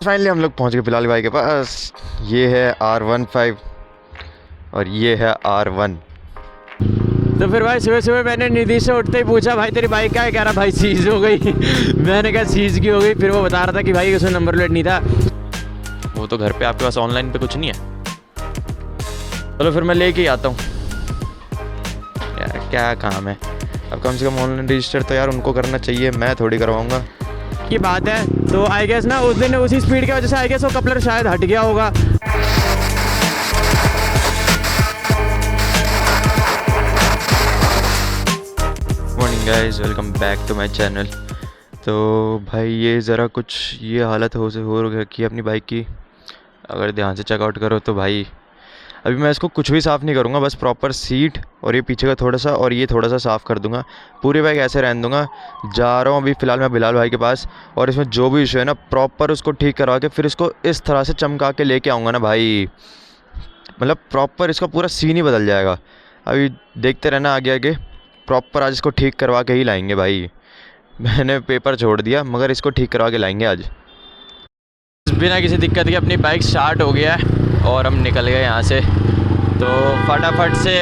Finally हम लोग पहुंच गए बिलाल भाई के पास। ये है R15 और ये है R1। तो फिर भाई सुबह सुबह मैंने निधि से उठते ही पूछा, भाई तेरी बाइक क्या है? कह रहा भाई सीज हो गई। मैंने कहा सीज की हो गई? फिर वो बता रहा था कि भाई उसमें नंबर प्लेट नहीं था। वो तो घर पे आपके पास ऑनलाइन पे कुछ नहीं है। चलो फिर मैं लेके आता हूँ। यार क्या काम है, अब कम से कम ऑनलाइन रजिस्टर तो यार उनको करना चाहिए, मैं थोड़ी करवाऊंगा। की बात है तो आई गेस ना उस दिन उसी स्पीड की वजह से आई गेस वो कपलर शायद हट गया होगा। Morning guys, welcome back to my channel. तो भाई ये ज़रा कुछ ये हालत हो रखी है अपनी बाइक की। अगर ध्यान से चेकआउट करो तो भाई अभी मैं इसको कुछ भी साफ़ नहीं करूँगा, बस प्रॉपर सीट और ये पीछे का थोड़ा सा और ये थोड़ा सा साफ़ कर दूंगा। पूरी बाइक ऐसे रहने दूंगा। जा रहा हूँ अभी फ़िलहाल मैं बिलाल भाई के पास, और इसमें जो भी इशू है ना प्रॉपर उसको ठीक करवा के फिर इसको इस तरह से चमका के लेके आऊँगा ना भाई, मतलब प्रॉपर इसका पूरा सीन ही बदल जाएगा। अभी देखते रहना आगे आगे, प्रॉपर आज इसको ठीक करवा के ही लाएंगे भाई। मैंने पेपर छोड़ दिया मगर इसको ठीक करवा के लाएंगे आज। बिना किसी दिक्कत के अपनी बाइक स्टार्ट हो गया है और हम निकल गए यहाँ से। तो फटाफट से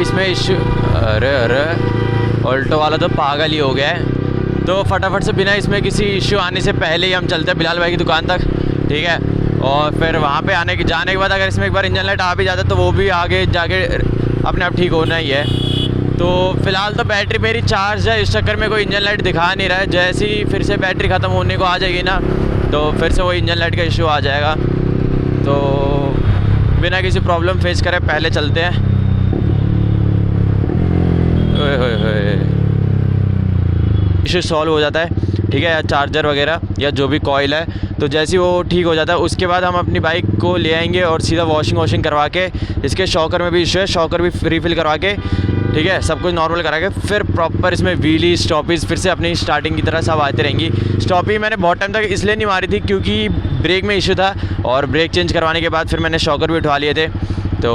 इसमें इशू, अरे ऑल्टो वाला तो पागल ही हो गया है। तो फटाफट से बिना इसमें किसी इशू आने से पहले ही हम चलते हैं बिलाल भाई की दुकान तक, ठीक है। और फिर वहाँ पे जाने के बाद अगर इसमें एक बार इंजन लाइट आ भी जाता तो वो भी आगे जाके अपने आप ठीक होना ही है। तो फ़िलहाल तो बैटरी मेरी चार्ज है, इस चक्कर में कोई इंजन लाइट दिखा नहीं रहा है। जैसे ही फिर से बैटरी ख़त्म होने को आ जाएगी ना तो फिर से वही इंजन लाइट का इशू आ जाएगा। तो बिना किसी प्रॉब्लम फेस करे पहले चलते हैं। इशू सॉल्व हो जाता है, ठीक है, या चार्जर वगैरह या जो भी कॉइल है, तो जैसे ही वो ठीक हो जाता है उसके बाद हम अपनी बाइक को ले आएंगे और सीधा वॉशिंग करवा के, इसके शॉकर में भी इशू है, शॉकर भी रिफ़िल करवा के, ठीक है, सब कुछ नॉर्मल करा के फिर प्रॉपर इसमें व्हीली स्टॉपीज़ फिर से अपनी स्टार्टिंग की तरह सब आते रहेंगी। स्टॉपी मैंने बहुत टाइम तक इसलिए नहीं मारी थी क्योंकि ब्रेक में इशू था, और ब्रेक चेंज करवाने के बाद फिर मैंने शॉकर भी उठवा लिए थे। तो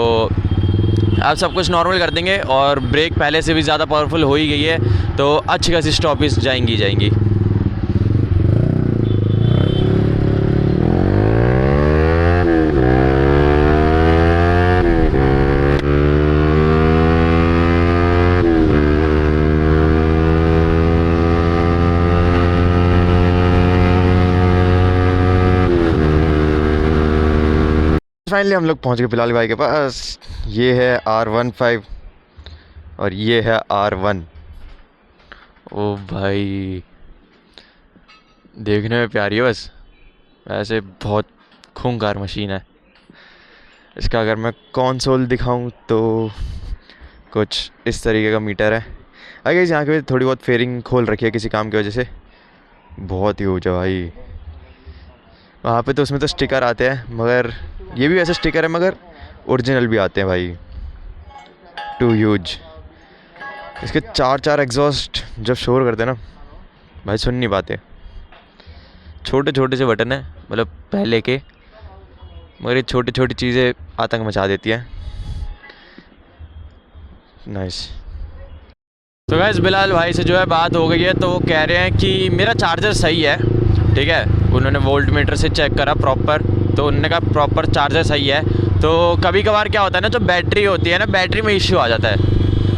अब सब कुछ नॉर्मल कर देंगे और ब्रेक पहले से भी ज़्यादा पावरफुल हो ही गई है, तो अच्छी खासी स्टॉपीज़ जाएंगी। फाइनली हम लोग पहुंच गए बिलाल भाई के पास। ये है R15 और ये है R1। ओ भाई देखने में प्यारी है, बस वैसे बहुत खूंखार मशीन है। इसका अगर मैं कंसोल दिखाऊं तो कुछ इस तरीके का मीटर है। आगे यहाँ के थोड़ी बहुत फेयरिंग खोल रखी है किसी काम की वजह से, बहुत ही ऊँचा भाई। वहाँ पे तो उसमें तो स्टिकर आते हैं, मगर ये भी वैसे स्टिकर है मगर ओरिजिनल भी आते हैं भाई। Too huge. इसके चार एग्जॉस्ट जब शोर करते हैं ना भाई सुन नहीं पाते। छोटे छोटे से बटन है, मतलब पहले के, मगर ये छोटी छोटी चीज़ें आतंक मचा देती हैं। नाइस। तो गाइस बिलाल भाई से जो है बात हो गई है, तो वो कह रहे हैं कि मेरा चार्जर सही है, ठीक है। उन्होंने वोल्ट मीटर से चेक करा प्रॉपर, तो उन्होंने कहा प्रॉपर चार्जर सही है। तो कभी कभार क्या होता है ना, जो बैटरी होती है ना, बैटरी में इश्यू आ जाता है।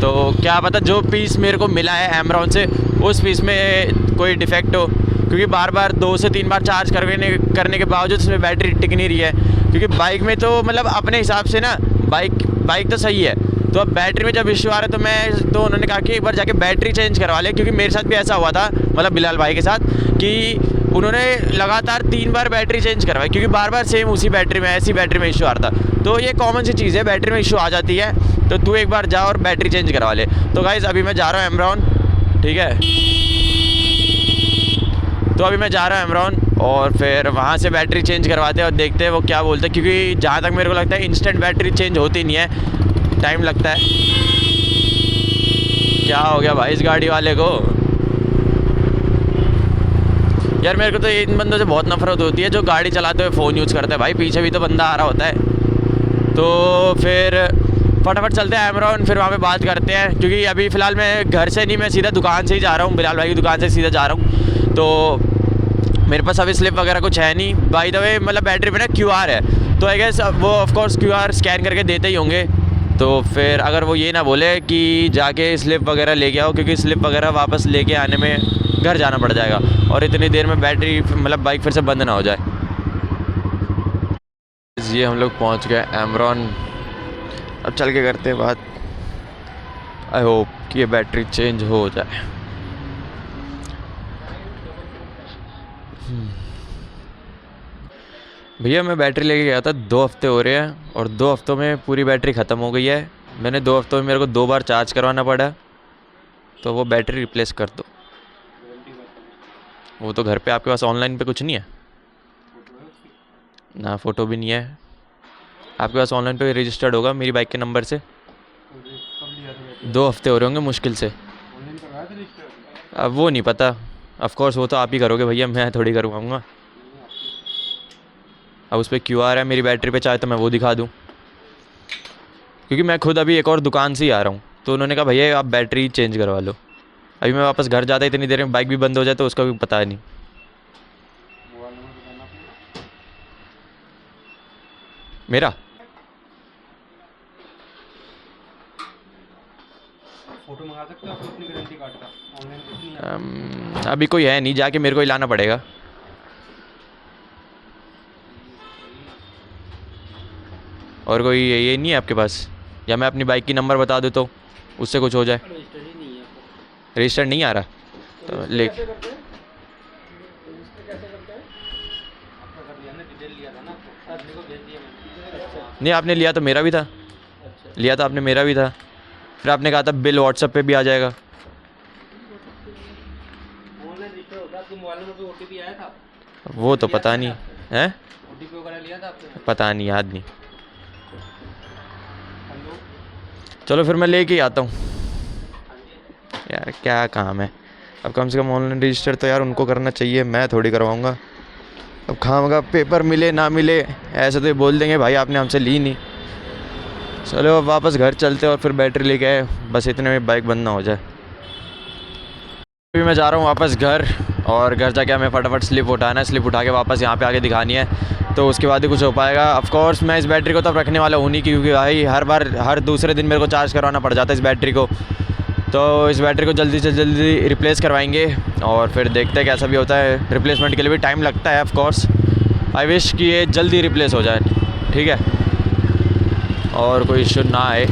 तो क्या पता जो पीस मेरे को मिला है एमरॉन से उस पीस में कोई डिफेक्ट हो, क्योंकि बार बार 2 से 3 बार चार्ज करने के बावजूद उसमें बैटरी टिक नहीं रही है। क्योंकि बाइक में तो मतलब अपने हिसाब से ना बाइक तो सही है, तो अब बैटरी में जब इश्यू आ रहा है तो उन्होंने कहा कि एक बार जाके बैटरी चेंज करवा ले। क्योंकि मेरे साथ भी ऐसा हुआ था, मतलब बिलाल भाई के साथ, कि उन्होंने लगातार 3 बार बैटरी चेंज करवाई, क्योंकि बार बार सेम उसी बैटरी में ऐसी बैटरी में इशू आ रहा था। तो ये कॉमन सी चीज़ है, बैटरी में इशू आ जाती है, तो तू एक बार जा और बैटरी चेंज करवा ले। तो गाइज़ अभी मैं जा रहा हूँ एमरॉन, ठीक है। तो अभी मैं जा रहा हूँ एमरॉन और फिर वहाँ से बैटरी चेंज करवाते हैं और देखते हैं वो क्या बोलते हैं। क्योंकि जहाँ तक मेरे को लगता है इंस्टेंट बैटरी चेंज होती नहीं है, टाइम लगता है। क्या हो गया भाई इस गाड़ी वाले को? यार मेरे को तो इन बंदों से बहुत नफरत होती है जो गाड़ी चलाते हुए फ़ोन यूज़ करते हैं। भाई पीछे भी तो बंदा आ रहा होता है। तो फिर फटाफट चलते हैं एमरॉन, फिर वहाँ पे बात करते हैं। क्योंकि अभी फ़िलहाल मैं घर से नहीं, मैं सीधा दुकान से ही जा रहा हूँ, बिलाल भाई की दुकान से सीधा जा रहा हूँ। तो मेरे पास अभी स्लिप वगैरह कुछ है नहीं। बाय द वे मतलब बैटरी पे ना QR है, तो आई गेस वो ऑफ कोर्स QR स्कैन करके देते ही होंगे। तो फिर अगर वो ये ना बोले कि जाके स्लिप वगैरह लेके आओ, क्योंकि स्लिप वगैरह वापस लेके आने में घर जाना पड़ जाएगा और इतनी देर में बैटरी मतलब बाइक फिर से बंद ना हो जाए। ये हम लोग पहुंच गए एमरॉन। अब चल के करते हैं बात। आई होप कि ये बैटरी चेंज हो जाए। भैया मैं बैटरी लेके गया था, 2 हफ्ते हो रहे हैं और 2 हफ्तों में पूरी बैटरी ख़त्म हो गई है। मैंने 2 हफ्तों में मेरे को 2 बार चार्ज करवाना पड़ा, तो वो बैटरी रिप्लेस कर दो। वो तो घर पे आपके पास ऑनलाइन पे कुछ नहीं है ना, फ़ोटो भी नहीं है आपके पास। ऑनलाइन पे रजिस्टर्ड होगा मेरी बाइक के नंबर से। 2 हफ्ते हो रहे होंगे मुश्किल से। अब वो नहीं पता, ऑफ कोर्स वो तो आप ही करोगे भैया, मैं थोड़ी करवाऊँगा। अब उस पर QR है मेरी बैटरी पे, चाहे तो मैं वो दिखा दूँ, क्योंकि मैं खुद अभी एक और दुकान से ही आ रहा हूँ, तो उन्होंने कहा भैया आप बैटरी चेंज करवा लो। अभी मैं वापस घर जाता इतनी देर में बाइक भी बंद हो जाए तो उसका भी पता नहीं। मेरा फोटो मंगा सकते हो आप अपनी गारंटी कार्ड का, ऑनलाइन कुछ नहीं है। अभी कोई है नहीं, जाके मेरे को ही लाना पड़ेगा। और कोई ये नहीं है आपके पास, या मैं अपनी बाइक की नंबर बता दूँ तो उससे कुछ हो जाए। रजिस्टर ही नहीं है आपको। रजिस्टर नहीं आ रहा तो ले। कैसे करते हैं? रजिस्टर कैसे करते हैं? आपका कर लिया ना, डिटेल लिया था ना आपको, आदमी को भेज दिया मैंने। अच्छा नहीं आपने लिया तो मेरा भी था, अच्छा। लिया था आपने मेरा भी था। फिर आपने कहा था बिल व्हाट्सएप पे भी आ जाएगा। ऑनलाइन रजिस्टर होता है, आपके मोबाइल नंबर पे OTP आया था? वो तो पता नहीं है, OTP वगैरह लिया था आपने? पता नहीं, याद नहीं। हेलो। चलो फिर मैं लेके ही आता हूँ यार, क्या काम है। अब कम से कम ऑनलाइन रजिस्टर तो यार उनको करना चाहिए, मैं थोड़ी करवाऊँगा। अब खामगा पेपर मिले ना मिले, ऐसे तो ये बोल देंगे भाई आपने हमसे ली नहीं। चलो अब वापस घर चलते और फिर बैटरी लेके आए, बस इतने में बाइक बंद ना हो जाए। अभी मैं जा रहा हूँ वापस घर, और घर जाके हमें फटाफट स्लिप उठाना है। स्लिप उठा के वापस यहाँ पे आके दिखानी है, तो उसके बाद ही कुछ हो पाएगा। ऑफ कोर्स मैं इस बैटरी को तब रखने वाला हूँ नहीं, क्योंकि भाई हर बार हर दूसरे दिन मेरे को चार्ज करवाना पड़ जाता है इस बैटरी को। तो इस बैटरी को जल्दी से जल्दी रिप्लेस करवाएंगे और फिर देखते हैं कैसा भी होता है। रिप्लेसमेंट के लिए भी टाइम लगता है ऑफ कोर्स। आई विश कि ये जल्दी रिप्लेस हो जाए, ठीक है, और कोई इशू ना आए।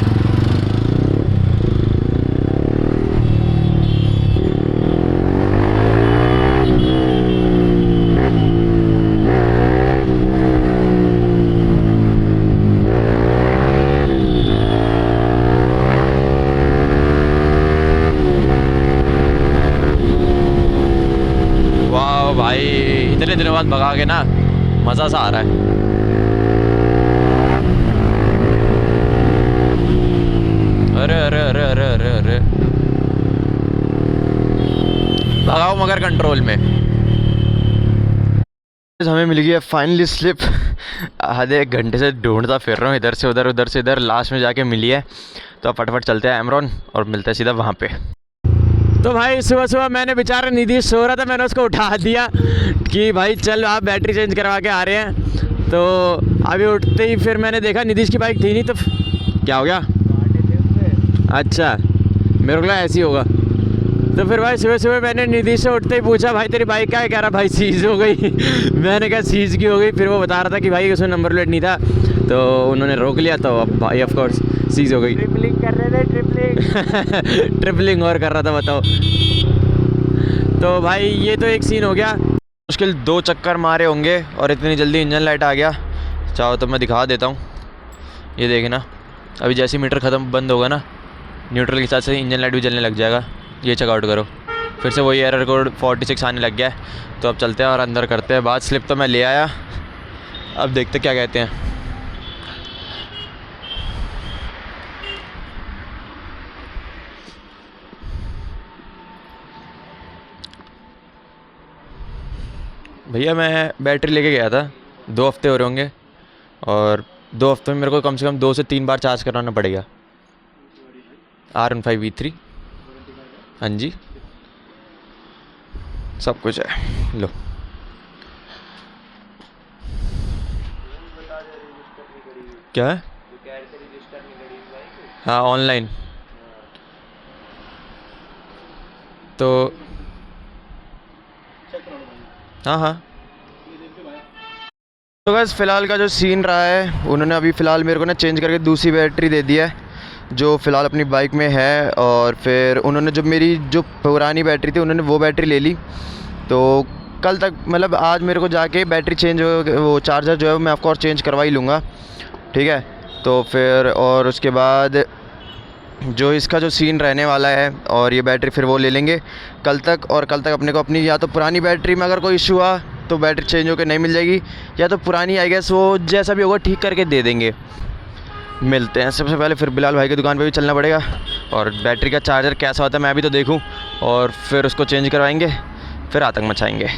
वाह भाई, इतने दिनों बाद भगा के ना मज़ा सा आ रहा है। अरे अरे अरे अरे अरे अरे, भगाओ मगर कंट्रोल में। हमें मिल गया फाइनली स्लिप। आधे 1 घंटे से ढूंढता फिर रहा हूँ, इधर से उधर उधर से इधर, लास्ट में जाके मिली है। तो अब फटाफट चलते हैं एमरॉन और मिलते हैं सीधा वहाँ पे। तो भाई सुबह सुबह मैंने बेचारा निधि सो रहा था, मैंने उसको उठा दिया कि भाई चल आप बैटरी चेंज करवा के आ रहे हैं। तो अभी उठते ही फिर मैंने देखा निधीश की बाइक थी नहीं, तो क्या हो गया? अच्छा, मेरे को लगा ऐसी होगा। तो फिर भाई सुबह सुबह मैंने निधीश से उठते ही पूछा भाई तेरी बाइक क्या है? कह रहा भाई सीज़ हो गई। मैंने कहा सीज़ की हो गई? फिर वो बता रहा था कि भाई उसमें नंबर प्लेट नहीं था, तो उन्होंने रोक लिया। तो अब भाई ऑफ कोर्स सीज़ हो गई। ट्रिपलिंग कर रहे थे, ट्रिपलिंग। ट्रिपलिंग और कर रहा था, बताओ। तो भाई ये तो एक सीन हो गया। मुश्किल 2 चक्कर मारे होंगे और इतनी जल्दी इंजन लाइट आ गया। चाहो तो मैं दिखा देता हूँ, ये देखना। अभी जैसे ही मीटर ख़त्म बंद होगा ना, न्यूट्रल के साथ से इंजन लाइट भी जलने लग जाएगा। ये चेकआउट करो, फिर से वही एरर कोड 46 आने लग गया है। तो अब चलते हैं और अंदर करते हैं बात। स्लिप तो मैं ले आया, अब देखते क्या कहते हैं। भैया मैं बैटरी लेके गया था, 2 हफ्ते हो रहे होंगे, और 2 हफ्ते में मेरे को कम से कम 2 से 3 बार चार्ज कराना पड़ेगा। R15V3, हाँ जी, सब कुछ है। लो क्या? जो कह रहे थे रजिस्टर नहीं करी हुई बाइक। हाँ ऑनलाइन। तो चेक करो भाई, हाँ हाँ ये देखिए भाई। तो बस फ़िलहाल का जो सीन रहा है, उन्होंने अभी फ़िलहाल मेरे को ना चेंज करके दूसरी बैटरी दे दी है जो फ़िलहाल अपनी बाइक में है। और फिर उन्होंने जो मेरी जो पुरानी बैटरी थी उन्होंने वो बैटरी ले ली। तो कल तक मतलब आज मेरे को जाके बैटरी चेंज वो चार्जर जो है मैं ऑफ कोर्स चेंज करवा ही लूँगा, ठीक है। तो फिर और उसके बाद जो इसका जो सीन रहने वाला है और ये बैटरी फिर वो ले लेंगे कल तक। और कल तक अपने को अपनी या तो पुरानी बैटरी में अगर कोई इशू हुआ तो बैटरी चेंज होकर नहीं मिल जाएगी, या तो पुरानी आई गेस वो जैसा भी होगा ठीक करके दे देंगे। मिलते हैं। सबसे पहले फिर बिलाल भाई की दुकान पे भी चलना पड़ेगा और बैटरी का चार्जर कैसा होता है मैं भी तो देखूं, और फिर उसको चेंज करवाएंगे, फिर आतंक मचाएंगे।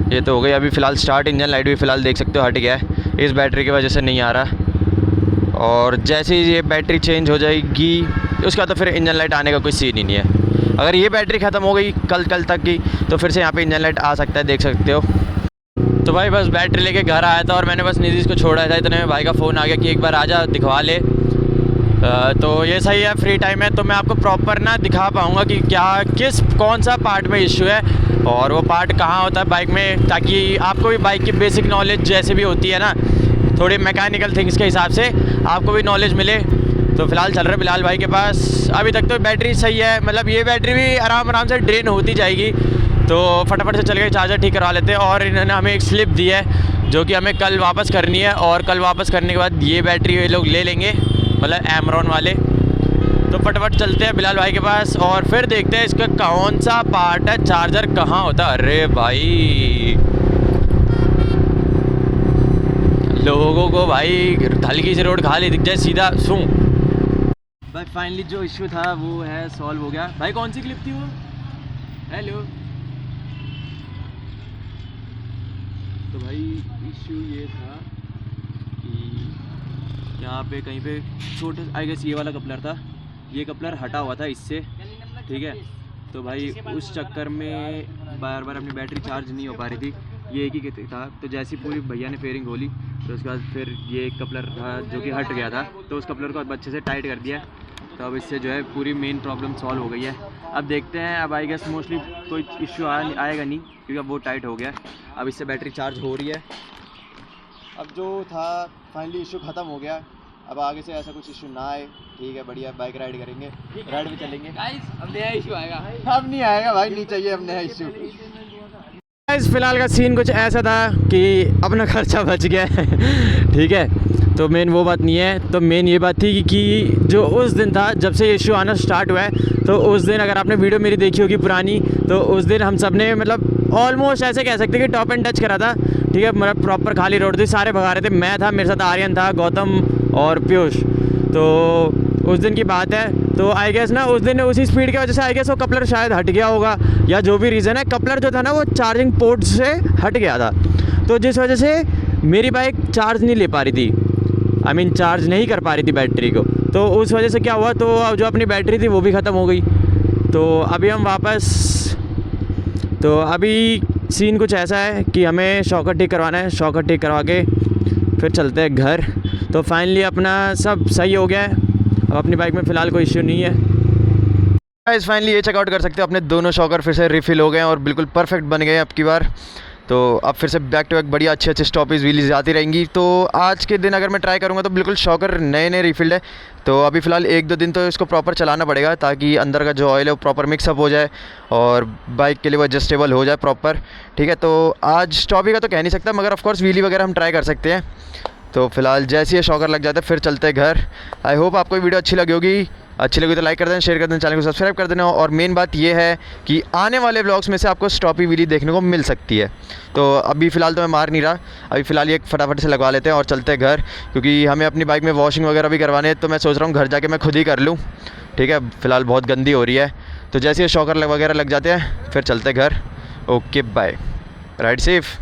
ये तो हो गई अभी फ़िलहाल स्टार्ट। इंजन लाइट भी फ़िलहाल देख सकते हो हट गया है, इस बैटरी की वजह से नहीं आ रहा। और जैसे ही ये बैटरी चेंज हो जाएगी उसके बाद तो फिर इंजन लाइट आने का कोई सीन ही नहीं है। अगर ये बैटरी ख़त्म हो गई कल तक की तो फिर से यहाँ पे इंजन लाइट आ सकता है, देख सकते हो। तो भाई बस बैटरी लेके घर आया था और मैंने बस निधीश को छोड़ा था, इतने में भाई का फ़ोन आ गया कि एक बार आजा दिखवा ले। तो ये सही है, फ्री टाइम है तो मैं आपको प्रॉपर ना दिखा पाऊँगा कि क्या कौन सा पार्ट में इशू है और वो पार्ट कहाँ होता है बाइक में, ताकि आपको भी बाइक की बेसिक नॉलेज जैसे भी होती है ना, थोड़ी मैकेनिकल थिंग्स के हिसाब से आपको भी नॉलेज मिले। तो फ़िलहाल चल रहे बिलाल भाई के पास। अभी तक तो बैटरी सही है, मतलब ये बैटरी भी आराम से ड्रेन होती जाएगी, तो फटाफट से चल के चार्जर ठीक करवा लेते हैं। और इन्होंने हमें एक स्लिप दी है जो कि हमें कल वापस करनी है, और कल वापस करने के बाद ये बैटरी ये लोग ले लेंगे, मतलब एमरॉन वाले। तो फटाफट चलते हैं बिलाल भाई के पास और फिर देखते हैं इसका कौन सा पार्ट है, चार्जर कहाँ होता है। अरे भाई लोगों को भाई हल्की सी रोड खाली दिख जाए सीधा सूं। भाई फाइनली जो इशू था वो है सॉल्व हो गया। भाई कौन सी क्लिप थी वो? हेलो। तो भाई इशू ये था कि यहाँ पे कहीं पे छोटे आई गेस ये वाला कपलर था, ये कपलर हटा हुआ था इससे, ठीक है। तो भाई उस चक्कर में बार बार अपनी बैटरी चार्ज नहीं हो पा रही थी, ये एक ही था। तो जैसी पूरी भैया ने फेयरिंग खोली तो उसके बाद फिर ये एक कपलर था जो कि हट गया था, तो उस कपलर को अब अच्छे से टाइट कर दिया। तो अब इससे जो है पूरी मेन प्रॉब्लम सॉल्व हो गई है। अब देखते हैं, अब आई गेस मोस्टली कोई इश्यू आएगा नहीं क्योंकि अब वो टाइट हो गया। अब इससे बैटरी चार्ज हो रही है। अब जो था फाइनली इशू ख़त्म हो गया, अब आगे से ऐसा कुछ इशू ना आए, ठीक है। बढ़िया बाइक राइड करेंगे, राइड भी चलेंगे। अब नया इशू आएगा। अब नहीं आएगा भाई, नहीं चाहिए अब नया इशू। फिलहाल का सीन कुछ ऐसा था कि अपना खर्चा बच गया है ठीक है। तो मेन वो बात नहीं है, तो मेन ये बात थी कि जो उस दिन था जब से इशू आना स्टार्ट हुआ है, तो उस दिन अगर आपने वीडियो मेरी देखी होगी पुरानी, तो उस दिन हम सब ने मतलब ऑलमोस्ट ऐसे कह सकते कि टॉप एंड टच करा था, ठीक है। मतलब प्रॉपर खाली रोड थी, सारे भगा रहे थे। मैं था, मेरे साथ आर्यन था, गौतम और पीयूष। तो उस दिन की बात है। तो आई गेस ना उस दिन उसी स्पीड की वजह से आई गेस वो कपलर शायद हट गया होगा, या जो भी रीज़न है, कपलर जो था ना वो चार्जिंग पोर्ट से हट गया था। तो जिस वजह से मेरी बाइक चार्ज नहीं ले पा रही थी, आई मीन चार्ज नहीं कर पा रही थी बैटरी को। तो उस वजह से क्या हुआ, तो जो अपनी बैटरी थी वो भी ख़त्म हो गई। तो अभी हम वापस, तो अभी सीन कुछ ऐसा है कि हमें शॉकर ठीक करवाना है, शॉकर ठीक करवा के फिर चलते हैं घर। तो फाइनली अपना सब सही हो गया है, अब अपनी बाइक में फ़िलहाल कोई इश्यू नहीं है। गाइस फाइनली ये चेकआउट कर सकते हो, अपने दोनों शॉकर फिर से रिफ़िल हो गए हैं और बिल्कुल परफेक्ट बन गए हैं अब की बार। तो अब फिर से बैक टू बैक बढ़िया अच्छे स्टॉपेज व्हील्स आती रहेंगी। तो आज के दिन अगर मैं ट्राई करूँगा तो बिल्कुल शॉकर नए रिफिल्ड है। तो अभी फ़िलहाल 1-2 दिन तो इसको प्रॉपर चलाना पड़ेगा ताकि अंदर का जो ऑयल है वो प्रॉपर मिक्सअप हो जाए और बाइक के लिए वो एडजस्टेबल हो जाए प्रॉपर, ठीक है। तो आज स्टॉपी का तो कह नहीं सकता, मगर ऑफकोर्स व्हीली वगैरह हम ट्राई कर सकते हैं। तो फिलहाल जैसे ये शॉकर लग जाता है फिर चलते हैं घर। आई होप आपको वीडियो अच्छी लगी होगी, अच्छी लगी तो लाइक कर देना, शेयर कर देना, चैनल को सब्सक्राइब कर देना। और मेन बात ये है कि आने वाले व्लॉग्स में से आपको स्टॉपी व्हीली देखने को मिल सकती है। तो अभी फ़िलहाल तो मैं मार नहीं रहा, अभी फ़िलहाल ये फटाफट से लगवा लेते हैं और चलते हैं घर, क्योंकि हमें अपनी बाइक में वॉशिंग वगैरह भी करवाने हैं। तो मैं सोच रहा हूँ घर जाके मैं खुद ही कर लूँ, ठीक है। फ़िलहाल बहुत गंदी हो रही है। तो जैसे ये शॉकर वगैरह लग जाते हैं फिर चलते हैं घर। Okay bye, ride safe.